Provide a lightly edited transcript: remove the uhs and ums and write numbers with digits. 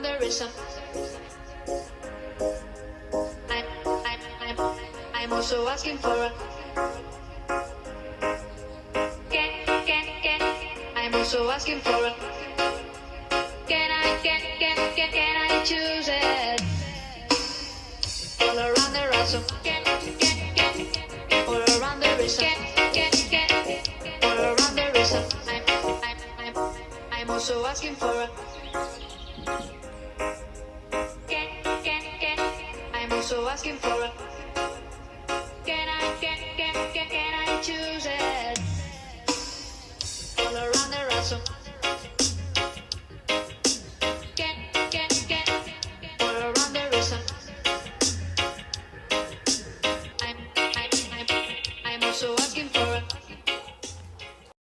around the rhythm. I'm, I'm, I'm, I'm also asking for a. Can, I'm also asking for a. Can I choose it? All around the rhythm. All around the rhythm. All around the rhythm. I'm also asking for a. I'm also asking for a. Can I choose it? All around the rhythm.